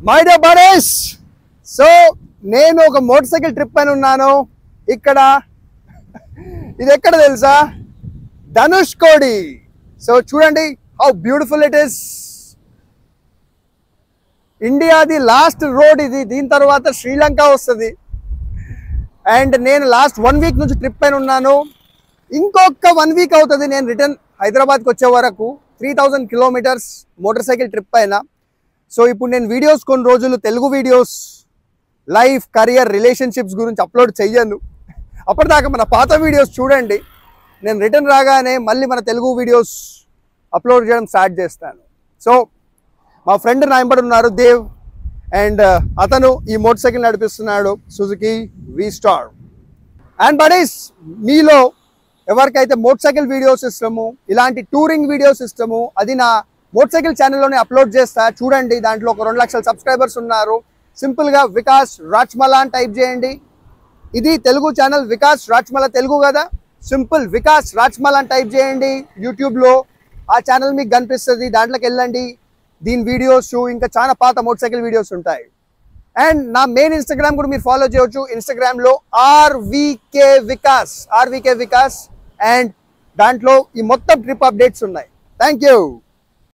My dear buddies, so నేను ఒక motor cycle trip అని ఉన్నాను. ఇక్కడ ఇది ఎక్కడ తెలుసా? ధనుష్కోడి. సో చూడండి హౌ బ్యూటిఫుల్ ఇట్ ఈస్. ఇండియాది లాస్ట్ రోడ్ ఇది. దీని తర్వాత శ్రీలంక వస్తుంది. అండ్ నేను లాస్ట్ 1 వీక్ నుంచి ట్రిప్ పైన ఉన్నాను. ఇంకొక 1 వీక్ అవుతుంది నేను రిటర్న్ హైదరాబాద్కి వచ్చే వరకు. 3000 కిలోమీటర్స్ మోటార్ సైకిల్ ట్రిప్ పైన. సో ఇప్పుడు నేను వీడియోస్ కొన్ని రోజులు Telugu videos, life, career, relationships గురించి అప్లోడ్ చెయ్యను. అప్పటిదాకా మన పాత వీడియోస్ చూడండి. నేను రిటర్న్ రాగానే మళ్ళీ మన తెలుగు వీడియోస్ అప్లోడ్ చేయడం స్టార్ట్ చేస్తాను. సో మా ఫ్రెండ్ నా వెంబడి ఉన్నారు, దేవ్. అండ్ అతను ఈ మోటార్ సైకిల్ నడిపిస్తున్నాడు, సుజుకి V-Star. అండ్ బడీస్, మీలో ఎవరికైతే మోటార్ సైకిల్ వీడియోస్ ఇష్టము, ఇలాంటి టూరింగ్ వీడియోస్ ఇష్టము, అది నా మోటార్ సైకిల్ ఛానల్లోనే అప్లోడ్ చేస్తా. చూడండి, దాంట్లో ఒక 2 లక్షల సబ్స్క్రైబర్స్ ఉన్నారు. సింపుల్గా వికాస్ రాజ్మల అని టైప్ చేయండి. ఇది తెలుగు ఛానల్, వికాస్ రాజ్మల తెలుగు కదా. సింపుల్ వికాస్ రాజ్మల అని టైప్ చేయండి యూట్యూబ్లో. ఆ ఛానల్ మీకు కనిపిస్తుంది, దాంట్లోకి వెళ్ళండి. దీని వీడియోస్ ఇంకా చాలా పాత మోటార్ సైకిల్ వీడియోస్ ఉంటాయి. అండ్ నా మెయిన్ ఇన్స్టాగ్రామ్ కూడా మీరు ఫాలో చేయవచ్చు. ఇన్స్టాగ్రామ్లో ఆర్వీకే వికాస్. అండ్ దాంట్లో ఈ మొత్తం ట్రిప్ అప్డేట్స్ ఉన్నాయి. Thank you.